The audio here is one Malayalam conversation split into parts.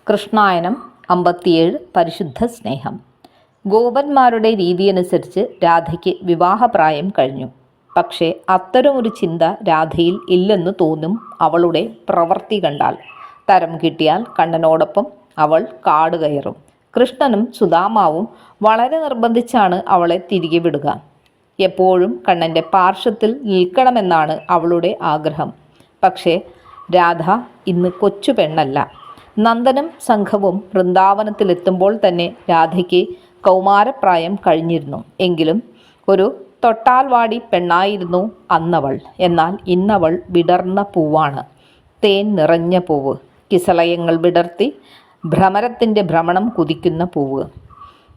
കൃഷ്ണായനം 57 പരിശുദ്ധ സ്നേഹം. ഗോപന്മാരുടെ രീതിയനുസരിച്ച് രാധയ്ക്ക് വിവാഹപ്രായം കഴിഞ്ഞു. പക്ഷേ അത്തരമൊരു ചിന്ത രാധയിൽ ഇല്ലെന്ന് തോന്നും അവളുടെ പ്രവൃത്തി കണ്ടാൽ. തരം കിട്ടിയാൽ കണ്ണനോടൊപ്പം അവൾ കാട് കയറും. കൃഷ്ണനും സുദാമാവും വളരെ നിർബന്ധിച്ചാണ് അവളെ തിരികെ വിടുക. എപ്പോഴും കണ്ണൻ്റെ പാർശ്വത്തിൽ നിൽക്കണമെന്നാണ് അവളുടെ ആഗ്രഹം. പക്ഷേ രാധ ഇന്ന് കൊച്ചു പെണ്ണല്ല. നന്ദനും സംഘവും വൃന്ദാവനത്തിലെത്തുമ്പോൾ തന്നെ രാധയ്ക്ക് കൗമാരപ്രായം കഴിഞ്ഞിരുന്നു. എങ്കിലും ഒരു തൊട്ടാൽവാടി പെണ്ണായിരുന്നു അന്നവൾ. എന്നാൽ ഇന്നവൾ വിടർന്ന പൂവാണ്. തേൻ നിറഞ്ഞ പൂവ്, കിസളയങ്ങൾ വിടർത്തി ഭ്രമരത്തിൻ്റെ ഭ്രമണം കുതിക്കുന്ന പൂവ്.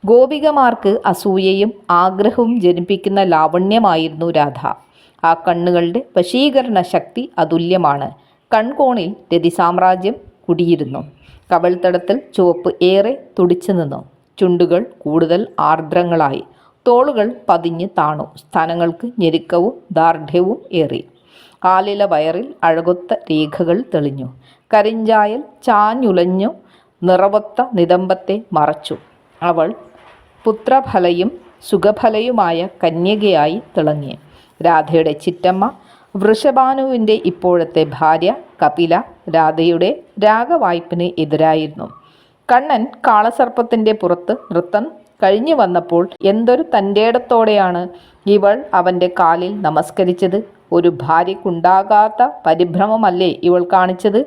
ഗോപികമാർക്ക് അസൂയയും ആഗ്രഹവും ജനിപ്പിക്കുന്ന ലാവണ്യമായിരുന്നു രാധ. ആ കണ്ണുകളുടെ വശീകരണ ശക്തി അതുല്യമാണ്. കൺകോണിൽ രതിസാമ്രാജ്യം കുടിയിരുന്നു. കവിൾത്തടത്തിൽ ചുവപ്പ് ഏറെ തുടിച്ചു നിന്നു. ചുണ്ടുകൾ കൂടുതൽ ആർദ്രങ്ങളായി. തോളുകൾ പതിഞ്ഞ് താണു. സ്ഥാനങ്ങൾക്ക് ഞെരുക്കവും ദാർഢ്യവും ഏറി. ആലില വയറിൽ അഴകൊത്ത രേഖകൾ തെളിഞ്ഞു. കരിഞ്ചായൽ ചാഞ്ഞുലഞ്ഞു നിറവൊത്ത നിതംബത്തെ മറച്ചു. അവൾ പുത്രഫലയും സുഖഫലയുമായ കന്യകയായി തിളങ്ങി. രാധയുടെ ചിറ്റമ്മ വൃഷഭാനുവിൻ്റെ ഇപ്പോഴത്തെ ഭാര്യ കപില രാധയുടെ രാഗവായ്പിന് എതിരായിരുന്നു. കണ്ണൻ കാളസർപ്പത്തിൻ്റെ പുറത്ത് നൃത്തം കഴിഞ്ഞു വന്നപ്പോൾ എന്തൊരു തൻ്റേടത്തോടെയാണ് ഇവൾ അവൻ്റെ കാലിൽ നമസ്കരിച്ചത്. ഒരു ഭാര്യയ്ക്കുണ്ടാകാത്ത പരിഭ്രമമല്ലേ ഇവൾ കാണിച്ചത്?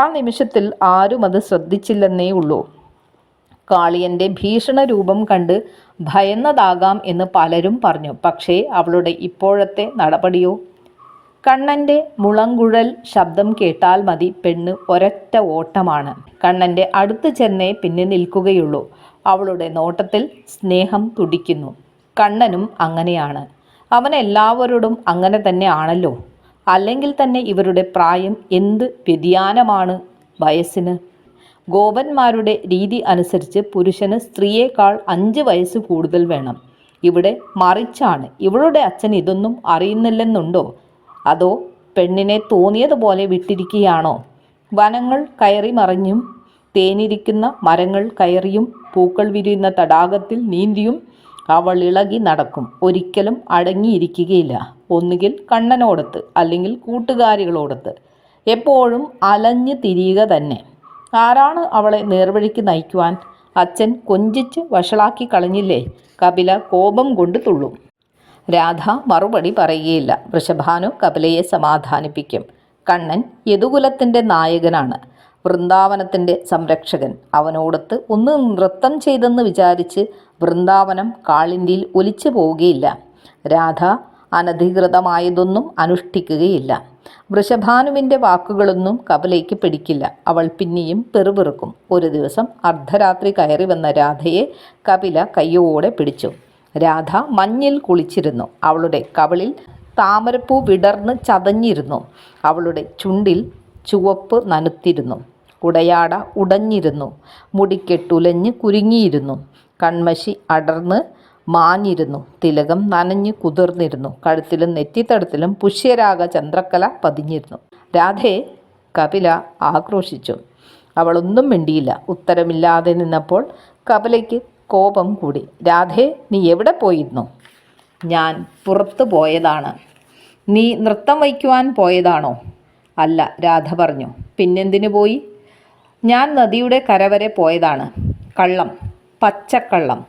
ആ നിമിഷത്തിൽ ആരും അത് ശ്രദ്ധിച്ചില്ലെന്നേ ഉള്ളൂ. കാളിയൻ്റെ ഭീഷണ രൂപം കണ്ട് ഭയന്നതാകാം എന്ന് പലരും പറഞ്ഞു. പക്ഷേ അവളുടെ ഇപ്പോഴത്തെ നടപടിയോ? കണ്ണൻ്റെ മുളങ്കുഴൽ ശബ്ദം കേട്ടാൽ മതി, പെണ്ണ് ഒരൊറ്റ ഓട്ടമാണ്. കണ്ണൻ്റെ അടുത്ത് ചെന്നേ പിന്നെ നിൽക്കുകയുള്ളൂ. അവളുടെ നോട്ടത്തിൽ സ്നേഹം തുടിക്കുന്നു. കണ്ണനും അങ്ങനെയാണ്. അവൻ എല്ലാവരോടും അങ്ങനെ തന്നെ ആണല്ലോ. അല്ലെങ്കിൽ തന്നെ ഇവരുടെ പ്രായം എന്ത് വ്യതിയാനമാണ് വയസ്സിന്. ഗോപന്മാരുടെ രീതി അനുസരിച്ച് പുരുഷന് സ്ത്രീയേക്കാൾ 5 വയസ്സ് കൂടുതൽ വേണം. ഇവിടെ മറിച്ചാണ്. ഇവളുടെ അച്ഛൻ ഇതൊന്നും അറിയുന്നില്ലെന്നുണ്ടോ? അതോ പെണ്ണിനെ തോന്നിയതുപോലെ വിട്ടിരിക്കുകയാണോ? വനങ്ങൾ കയറി മറിഞ്ഞും തേനിരിക്കുന്ന മരങ്ങൾ കയറിയും പൂക്കൾ വിരിയുന്ന തടാകത്തിൽ നീന്തിയും അവൾ ഇളകി നടക്കും. ഒരിക്കലും അടങ്ങിയിരിക്കുകയില്ല. ഒന്നുകിൽ കണ്ണനോടത്ത്, അല്ലെങ്കിൽ കൂട്ടുകാരികളോടത്ത്. എപ്പോഴും അലഞ്ഞു തിരിയുക തന്നെ. ആരാണ് അവളെ നേർവഴിക്ക് നയിക്കുവാൻ? അച്ഛൻ കൊഞ്ചിച്ച് വഷളാക്കി കളഞ്ഞില്ലേ? കപില കോപം കൊണ്ട് തുള്ളും. രാധ മറുപടി പറയുകയില്ല. വൃഷഭാനു കപിലയെ സമാധാനിപ്പിക്കും. കണ്ണൻ യദുകുലത്തിൻ്റെ നായകനാണ്, വൃന്ദാവനത്തിൻ്റെ സംരക്ഷകൻ. അവനോടത്ത് ഒന്ന് നൃത്തം ചെയ്തെന്ന് വിചാരിച്ച് വൃന്ദാവനം കാളിന്തിയിൽ ഒലിച്ചു പോവുകയില്ല. രാധ അനധികൃതമായതൊന്നും അനുഷ്ഠിക്കുകയില്ല. വൃഷഭാനുവിൻ്റെ വാക്കുകളൊന്നും കപിലയ്ക്ക് പിടിക്കില്ല. അവൾ പിന്നെയും പെറുപിറുക്കും. ഒരു ദിവസം അർദ്ധരാത്രി കയറി വന്ന രാധയെ കപില കയ്യോടെ പിടിച്ചു. രാധ മഞ്ഞിൽ കുളിച്ചിരുന്നു. അവളുടെ കവിളിൽ താമരപ്പൂ വിടർന്ന് ചതഞ്ഞിരുന്നു. അവളുടെ ചുണ്ടിൽ ചുവപ്പ് നനുത്തിരുന്നു. ഉടയാട ഉടഞ്ഞിരുന്നു. മുടിക്കെട്ടുലഞ്ഞ് കുരുങ്ങിയിരുന്നു. കൺമഷി അടർന്ന് മാഞ്ഞിരുന്നു. തിലകം നനഞ്ഞ് കുതിർന്നിരുന്നു. കഴുത്തിലും നെറ്റിത്തടത്തിലും പുഷ്യരാഗ ചന്ദ്രക്കല പതിഞ്ഞിരുന്നു. രാധയെ കപില ആക്രോശിച്ചു. അവളൊന്നും മിണ്ടിയില്ല. ഉത്തരമില്ലാതെ നിന്നപ്പോൾ കപിലയ്ക്ക് കോപം കൂടി. രാധേ, നീ എവിടെ പോയിരുന്നു? ഞാൻ പുറത്തു പോയതാണ്. നീ നൃത്തം വയ്ക്കുവാൻ പോയതാണോ? അല്ല, രാധ പറഞ്ഞു. പിന്നെന്തിനു പോയി? ഞാൻ നദിയുടെ കരവരെ പോയതാണ്. കള്ളം, പച്ചക്കള്ളം.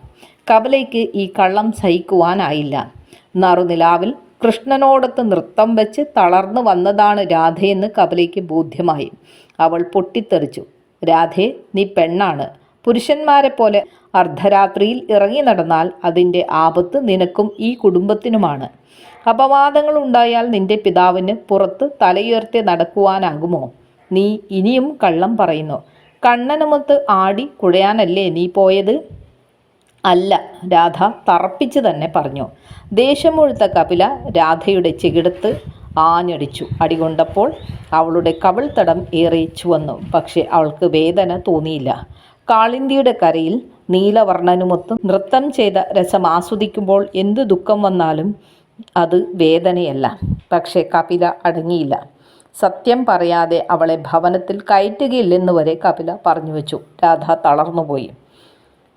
കപിലയ്ക്ക് ഈ കള്ളം സഹിക്കുവാനായില്ല. നറുനിലാവിൽ കൃഷ്ണനോടൊത്ത് നൃത്തം വെച്ച് തളർന്നു വന്നതാണ് രാധയെന്ന് കപിലയ്ക്ക് ബോധ്യമായി. അവൾ പൊട്ടിത്തെറിച്ചു. രാധേ, നീ പെണ്ണാണ്. പുരുഷന്മാരെ പോലെ അർദ്ധരാത്രിയിൽ ഇറങ്ങി നടന്നാൽ അതിൻ്റെ ആപത്ത് നിനക്കും ഈ കുടുംബത്തിനുമാണ്. അപവാദങ്ങൾ ഉണ്ടായാൽ നിന്റെ പിതാവിന് പുറത്ത് തലയുയർത്തി നടക്കുവാനാകുമോ? നീ ഇനിയും കള്ളം പറയുന്നു. കണ്ണനുമൊത്ത് ആടി കുഴയാനല്ലേ നീ പോയത്? അല്ല, രാധ തറപ്പിച്ച് തന്നെ പറഞ്ഞു. ദേഷ്യമൊഴുത്ത കപില രാധയുടെ ചെകിടത്ത് ആഞ്ഞടിച്ചു. അടികൊണ്ടപ്പോൾ അവളുടെ കവിൾത്തടം ഏറെ ചുവന്നു. പക്ഷെ അവൾക്ക് വേദന തോന്നിയില്ല. കാളിന്തിയുടെ കരയിൽ നീലവർണ്ണനുമൊത്ത് നൃത്തം ചെയ്ത രസം ആസ്വദിക്കുമ്പോൾ എന്ത് ദുഃഖം വന്നാലും അത് വേദനയല്ല. പക്ഷേ കപില അടങ്ങിയില്ല. സത്യം പറയാതെ അവളെ ഭവനത്തിൽ കയറ്റുകയില്ലെന്ന് വരെ കപില പറഞ്ഞു വെച്ചു. രാധ തളർന്നുപോയി.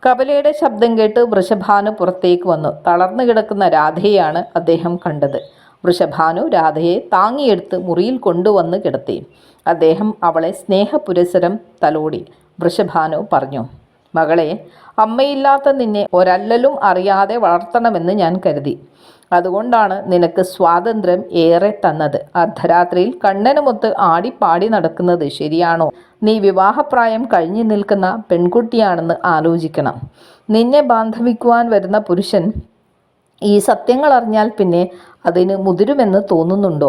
കപിലയുടെ ശബ്ദം കേട്ട് വൃഷഭാനു പുറത്തേക്ക് വന്നു. തളർന്നു കിടക്കുന്ന രാധയെയാണ് അദ്ദേഹം കണ്ടത്. വൃഷഭാനു രാധയെ താങ്ങിയെടുത്ത് മുറിയിൽ കൊണ്ടുവന്ന് കിടത്തി. അദ്ദേഹം അവളെ സ്നേഹപുരസരം തലോടി. വൃഷഭാനു പറഞ്ഞു, മകളെ, അമ്മയില്ലാത്ത നിന്നെ ഒരല്ലലും അറിയാതെ വളർത്തണമെന്ന് ഞാൻ കരുതി. അതുകൊണ്ടാണ് നിനക്ക് സ്വാതന്ത്ര്യം ഏറെ തന്നത്. അർദ്ധരാത്രിയിൽ കണ്ണനുമൊത്ത് ആടിപ്പാടി നടക്കുന്നത് ശരിയാണോ? നീ വിവാഹപ്രായം കഴിഞ്ഞു നിൽക്കുന്ന പെൺകുട്ടിയാണെന്ന് ആലോചിക്കണം. നിന്നെ ബാന്ധവിക്കുവാൻ വരുന്ന പുരുഷൻ ഈ സത്യങ്ങൾ അറിഞ്ഞാൽ പിന്നെ അതിന് മുതിരുമെന്ന് തോന്നുന്നുണ്ടോ?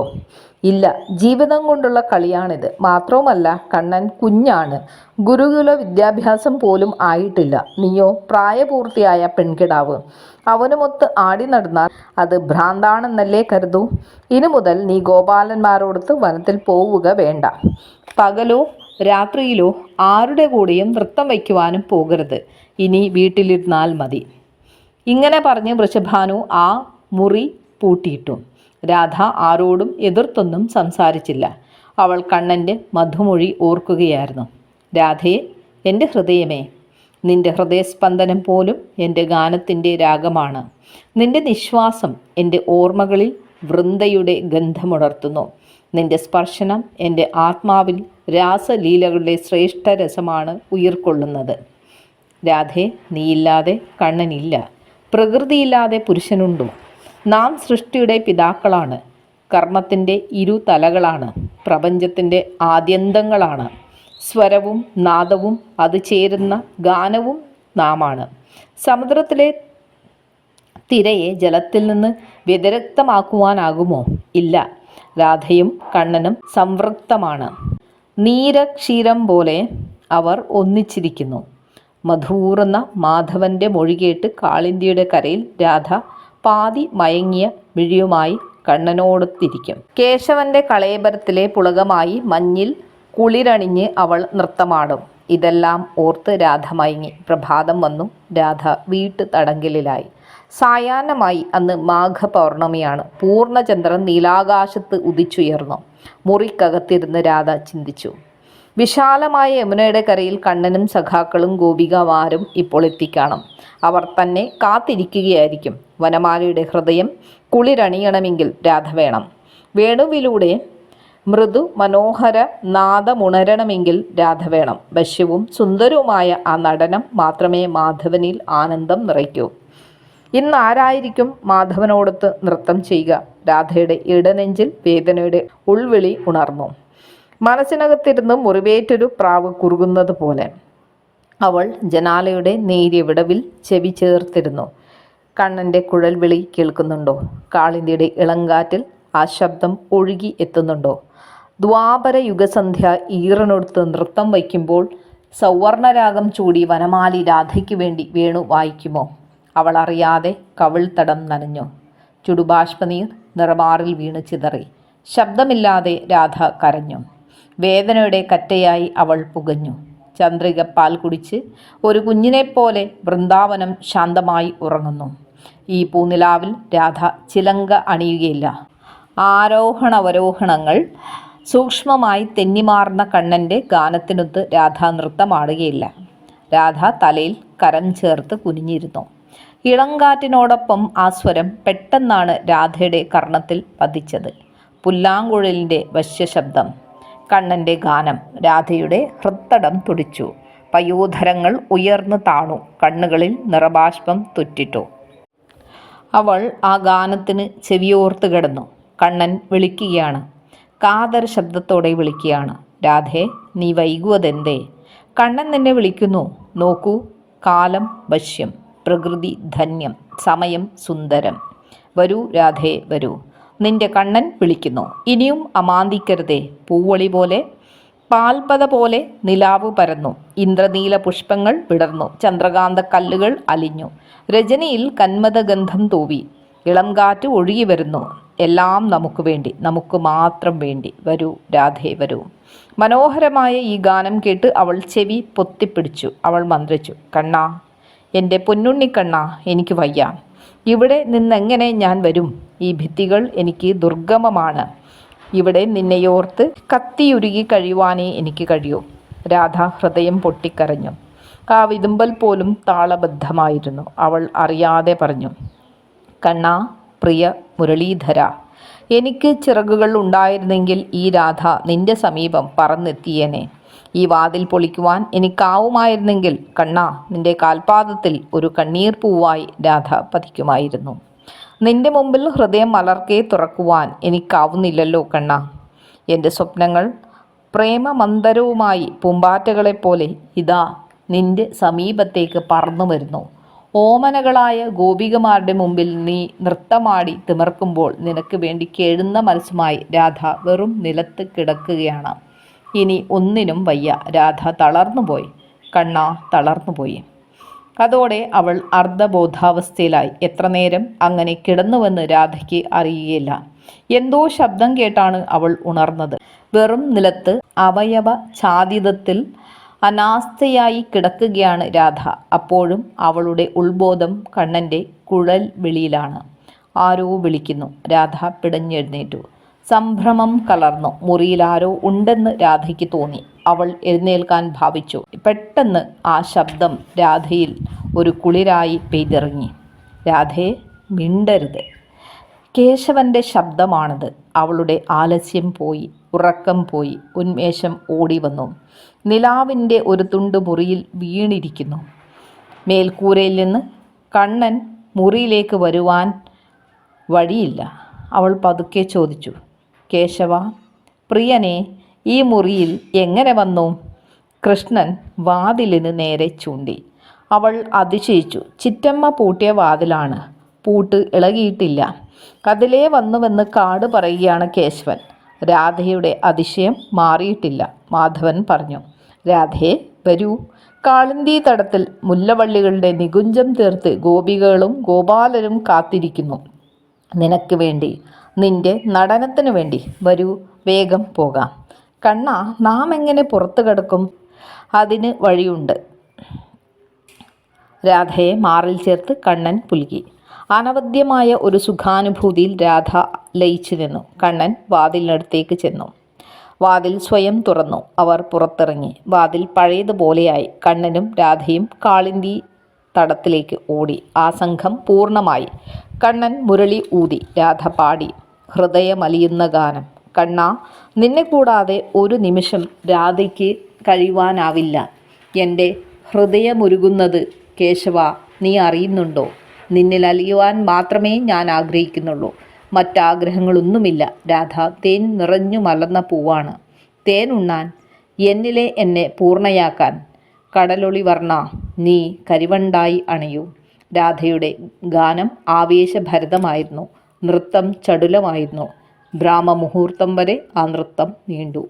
ഇല്ല, ജീവിതം കൊണ്ടുള്ള കളിയാണിത്. മാത്രവുമല്ല, കണ്ണൻ കുഞ്ഞാണ്. ഗുരുകുല വിദ്യാഭ്യാസം പോലും ആയിട്ടില്ല. നീയോ പ്രായപൂർത്തിയായ പെൺകിടാവ്. അവനുമൊത്ത് ആടി നടന്നാൽ അത് ഭ്രാന്താണെന്നല്ലേ കരുതൂ. ഇനി മുതൽ നീ ഗോപാലന്മാരോടൊത്ത് വനത്തിൽ പോവുക വേണ്ട. പകലോ രാത്രിയിലോ ആരുടെ കൂടെയും നൃത്തം വയ്ക്കുവാനും പോകരുത്. ഇനി വീട്ടിലിരുന്നാൽ മതി. ഇങ്ങനെ പറഞ്ഞ് വൃഷഭാനു ആ മുറി പൂട്ടിയിട്ടു. രാധ ആരോടും എതിർത്തൊന്നും സംസാരിച്ചില്ല. അവൾ കണ്ണൻ്റെ മധുമൊഴി ഓർക്കുകയായിരുന്നു. രാധയെ, എൻ്റെ ഹൃദയമേ, നിന്റെ ഹൃദയസ്പന്ദനം പോലും എൻ്റെ ഗാനത്തിൻ്റെ രാഗമാണ്. നിന്റെ നിശ്വാസം എൻ്റെ ഓർമ്മകളിൽ വൃന്ദയുടെ ഗന്ധമുണർത്തുന്നു. നിന്റെ സ്പർശനം എൻ്റെ ആത്മാവിൽ രാസലീലകളുടെ ശ്രേഷ്ഠ രസമാണ് ഉയിർക്കൊള്ളുന്നത്. രാധേ, നീയില്ലാതെ കണ്ണനില്ല. പ്രകൃതിയില്ലാതെ പുരുഷനുണ്ടോ? നാം സൃഷ്ടിയുടെ പിതാക്കളാണ്. കർമ്മത്തിൻ്റെ ഇരുതലകളാണ്. പ്രപഞ്ചത്തിൻ്റെ ആദ്യന്തങ്ങളാണ്. സ്വരവും നാദവും അത് ചേരുന്ന ഗാനവും നാമാണ്. സമുദ്രത്തിലെ തിരയെ ജലത്തിൽ നിന്ന് വ്യതിരക്തമാക്കുവാനാകുമോ? ഇല്ല. രാധയും കണ്ണനും സംവൃക്തമാണ്. നീരക്ഷീരം പോലെ അവർ ഒന്നിച്ചിരിക്കുന്നു. മധൂറുന്ന മാധവൻ്റെ മൊഴി കേട്ട് കാളിന്തിയുടെ കരയിൽ രാധ പാതി മയങ്ങിയ മിഴിയുമായി കണ്ണനോടൊത്തിരിക്കും. കേശവന്റെ കളേബരത്തിലെ പുളകമായി മഞ്ഞിൽ കുളിരണിഞ്ഞ് അവൾ നൃത്തമാടും. ഇതെല്ലാം ഓർത്ത് രാധ മയങ്ങി. പ്രഭാതം വന്നു. രാധ വീട്ടു തടങ്കലിലായി. സായാഹ്നമായി. അന്ന് മാഘപൗർണമിയാണ്. പൂർണ്ണചന്ദ്രൻ നീലാകാശത്ത് ഉദിച്ചുയർന്നു. മുറിക്കകത്തിരുന്ന് രാധ ചിന്തിച്ചു. വിശാലമായ യമുനയുടെ കരയിൽ കണ്ണനും സഖാക്കളും ഗോപികമാരും ഇപ്പോൾ എത്തിക്കാണും. അവർ തന്നെ കാത്തിരിക്കുകയായിരിക്കും. വനമാലയുടെ ഹൃദയം കുളിരണിയണമെങ്കിൽ രാധ വേണം. വേണുവിലൂടെ മൃദു മനോഹര നാദമുണരണമെങ്കിൽ രാധ വേണം. വശ്യവും സുന്ദരവുമായ ആ നടനം മാത്രമേ മാധവനിൽ ആനന്ദം നിറയ്ക്കൂ. ഇന്ന് ആരായിരിക്കും മാധവനോടൊത്ത് നൃത്തം ചെയ്യുക? രാധയുടെ ഇടനെഞ്ചിൽ വേദനയുടെ ഉൾവിളി ഉണർന്നു. മനസ്സിനകത്തിരുന്ന് മുറിവേറ്റൊരു പ്രാവ് കുറുകുന്നത് പോലെ അവൾ ജനാലയുടെ നേരിയ വിടവിൽ ചെവി ചേർത്തിരുന്നു. കണ്ണൻ്റെ കുഴൽ വിളി കേൾക്കുന്നുണ്ടോ? കാളിന്തിയുടെ ഇളങ്കാറ്റിൽ ആ ശബ്ദം ഒഴുകി എത്തുന്നുണ്ടോ? ദ്വാപര യുഗസന്ധ്യ ഈറനൊടുത്ത് നൃത്തം വയ്ക്കുമ്പോൾ സൗവർണരാഗം ചൂടി വനമാലി രാധയ്ക്ക് വേണ്ടി വേണു വായിക്കുമോ? അവൾ അറിയാതെ കവിൾത്തടം നനഞ്ഞു. ചുടുബാഷ്പനീർ നിറമാറിൽ വീണ് ചിതറി. ശബ്ദമില്ലാതെ രാധ കരഞ്ഞു. വേദനയുടെ കറ്റയായി അവൾ പുകഞ്ഞു. ചന്ദ്രിക പാൽ കുടിച്ച് ഒരു കുഞ്ഞിനെപ്പോലെ വൃന്ദാവനം ശാന്തമായി ഉറങ്ങുന്നു. ഈ പൂനിലാവിൽ രാധ ചിലങ്ക അണിയുകയില്ല. ആരോഹണവരോഹണങ്ങൾ സൂക്ഷ്മമായി തെന്നിമാർന്ന കണ്ണൻ്റെ ഗാനത്തിനൊത്ത് രാധ നൃത്തമാടുകയില്ല. രാധ തലയിൽ കരം ചേർത്ത് കുനിഞ്ഞിരുന്നു. ഇളങ്കാറ്റിനോടൊപ്പം ആ സ്വരം പെട്ടെന്നാണ് രാധയുടെ കർണത്തിൽ പതിച്ചത്. പുല്ലാങ്കുഴലിൻ്റെ വശ്യശബ്ദം. കണ്ണൻ്റെ ഗാനം. രാധയുടെ ഹൃത്തടം തുടിച്ചു. പയോധരങ്ങൾ ഉയർന്നു താണു. കണ്ണുകളിൽ നിറബാഷ്പം തുറ്റിട്ടു. അവൾ ആ ഗാനത്തിന് ചെവിയോർത്ത് കിടന്നു. കണ്ണൻ വിളിക്കുകയാണ്. കാതര ശബ്ദത്തോടെ വിളിക്കുകയാണ്. രാധേ, നീ വൈകുവതെന്തേ? കണ്ണൻ നിന്നെ വിളിക്കുന്നു. നോക്കൂ, കാലം വശ്യം, പ്രകൃതി ധന്യം, സമയം സുന്ദരം. വരൂ രാധേ, വരൂ. നിന്റെ കണ്ണൻ വിളിക്കുന്നു. ഇനിയും അമാന്തിക്കരുതേ. പൂവൊളി പോലെ, പാൽപത പോലെ നിലാവ് പരന്നു. ഇന്ദ്രനീല പുഷ്പങ്ങൾ വിടർന്നു. ചന്ദ്രകാന്ത കല്ലുകൾ അലിഞ്ഞു. രജനിയിൽ കന്മദഗന്ധം തൂവി. ഇളം കാറ്റ് ഒഴുകി വരുന്നു. എല്ലാം നമുക്ക് വേണ്ടി, നമുക്ക് മാത്രം വേണ്ടി. വരൂ രാധേ, വരൂ. മനോഹരമായ ഈ ഗാനം കേട്ട് അവൾ ചെവി പൊത്തിപ്പിടിച്ചു. അവൾ മന്ത്രിച്ചു. കണ്ണാ, എൻ്റെ പൊന്നുണ്ണിക്കണ്ണാ, എനിക്ക് വയ്യ. ഇവിടെ നിന്നെങ്ങനെ ഞാൻ വരും? ഈ ഭിത്തികൾ എനിക്ക് ദുർഗമമാണ്. ഇവിടെ നിന്നെയോർത്ത് കത്തിയുരുകി കഴിയുവാനേ എനിക്ക് കഴിയൂ. രാധ ഹൃദയം പൊട്ടിക്കരഞ്ഞു. ആ വിതുമ്പൽ പോലും താളബദ്ധമായിരുന്നു. അവൾ അറിയാതെ പറഞ്ഞു, കണ്ണാ, പ്രിയ മുരളീധര, എനിക്ക് ചിറകുകൾ ഉണ്ടായിരുന്നെങ്കിൽ ഈ രാധ നിന്റെ സമീപം പറന്നെത്തിയേനെ. ഈ വാതിൽ പൊളിക്കുവാൻ എനിക്കാവുമായിരുന്നെങ്കിൽ കണ്ണാ, നിന്റെ കാൽപാദത്തിൽ ഒരു കണ്ണീർ പൂവായി രാധ പതിക്കുമായിരുന്നു. നിന്റെ മുമ്പിൽ ഹൃദയം മലർക്കെ തുറക്കുവാൻ എനിക്കാവുന്നില്ലല്ലോ കണ്ണാ. എൻ്റെ സ്വപ്നങ്ങൾ പ്രേമമന്ദരവുമായി പൂമ്പാറ്റകളെപ്പോലെ ഇതാ നിന്റെ സമീപത്തേക്ക് പറന്നു വരുന്നു. ഓമനകളായ ഗോപികമാരുടെ മുമ്പിൽ നീ നൃത്തമാടി തിമിർക്കുമ്പോൾ നിനക്ക് വേണ്ടി കേഴുന്ന മനസ്സുമായി രാധ വെറും നിലത്ത് കിടക്കുകയാണ്. ഇനി ഒന്നിനും വയ്യ. രാധ തളർന്നുപോയി. കണ്ണാ, തളർന്നുപോയി. അതോടെ അവൾ അർദ്ധബോധാവസ്ഥയിലായി. എത്ര നേരം അങ്ങനെ കിടന്നുവെന്ന് രാധയ്ക്ക് അറിയുകയില്ല. എന്തോ ശബ്ദം കേട്ടാണ് അവൾ ഉണർന്നത്. വെറും നിലത്ത് അവയവ ഛാദിതത്തിൽ അനാസ്ഥയായി കിടക്കുകയാണ് രാധ. അപ്പോഴും അവളുടെ ഉൾബോധം കണ്ണൻ്റെ കുഴൽ വിളിയിലാണ്. ആരോ വിളിക്കുന്നു. രാധ പിടഞ്ഞെഴുന്നേറ്റു. സംഭ്രമം കലർന്നു. മുറിയിൽ ആരോ ഉണ്ടെന്ന് രാധയ്ക്ക് തോന്നി. അവൾ എഴുന്നേൽക്കാൻ ഭാവിച്ചു. പെട്ടെന്ന് ആ ശബ്ദം രാധയിൽ ഒരു കുളിരായി പെയ്തിറങ്ങി. രാധയെ, മിണ്ടരുത്. കേശവൻ്റെ ശബ്ദമാണത്. അവളുടെ ആലസ്യം പോയി, ഉറക്കം പോയി, ഉന്മേഷം ഓടി വന്നു. നിലാവിൻ്റെ ഒരു തുണ്ട് മുറിയിൽ വീണിരിക്കുന്നു. മേൽക്കൂരയിൽ നിന്ന് കണ്ണൻ മുറിയിലേക്ക് വരുവാൻ വഴിയില്ല. അവൾ പതുക്കെ ചോദിച്ചു, കേശവ, പ്രിയനെ ഈ മുറിയിൽ എങ്ങനെ വന്നു? കൃഷ്ണൻ വാതിലിന് നേരെ ചൂണ്ടി. അവൾ അതിശയിച്ചു. ചിറ്റമ്മ പൂട്ടിയ വാതിലാണ്. പൂട്ട് ഇളകിയിട്ടില്ല. അതിലേ വന്നുവെന്ന് കാട് പറയുകയാണ് കേശവൻ. രാധയുടെ അതിശയം മാറിയിട്ടില്ല. മാധവൻ പറഞ്ഞു, രാധേ, വരൂ. കാളിന്തി തടത്തിൽ മുല്ലവള്ളികളുടെ നികുഞ്ചം തീർത്ത് ഗോപികകളും ഗോപാലരും കാത്തിരിക്കുന്നു നിനക്ക് വേണ്ടി, നിന്റെ നടനത്തിനു വേണ്ടി. വരൂ, വേഗം പോകാം. കണ്ണാ, നാം എങ്ങനെ പുറത്തു കിടക്കും? അതിന് വഴിയുണ്ട്. രാധയെ മാറിൽ ചേർത്ത് കണ്ണൻ പുൽകി. അനവദ്യമായ ഒരു സുഖാനുഭൂതിയിൽ രാധ ലയിച്ചു നിന്നു. കണ്ണൻ വാതിലിനടുത്തേക്ക് ചെന്നു. വാതിൽ സ്വയം തുറന്നു. അവർ പുറത്തിറങ്ങി. വാതിൽ പഴയതുപോലെയായി. കണ്ണനും രാധയും കാളിന്തി തടത്തിലേക്ക് ഓടി. ആ സംഘം പൂർണ്ണമായി. കണ്ണൻ മുരളി ഊതി. രാധ പാടി ഹൃദയമലിയുന്ന ഗാനം. കണ്ണാ, നിന്നെ കൂടാതെ ഒരു നിമിഷം രാധയ്ക്ക് കഴിയുവാനാവില്ല. എൻ്റെ ഹൃദയമുരുകുന്നത് കേശവ, നീ അറിയുന്നുണ്ടോ? നിന്നിൽ അലിയുവാൻ മാത്രമേ ഞാൻ ആഗ്രഹിക്കുന്നുള്ളൂ. മറ്റാഗ്രഹങ്ങളൊന്നുമില്ല. രാധ തേൻ നിറഞ്ഞു മലർന്ന പൂവാണ്. തേൻ ഉണ്ണാൻ, എന്നിലെ എന്നെ പൂർണ്ണയാക്കാൻ. കടലൊളി വർണ്ണ, നീ കരിവണ്ടായി അണയൂ. രാധയുടെ ഗാനം ആവേശഭരിതമായിരുന്നു. നൃത്തം ചടുലമായിരുന്നു. ബ്രാഹ്മമുഹൂർത്തം വരെ ആ നൃത്തം നീണ്ടു.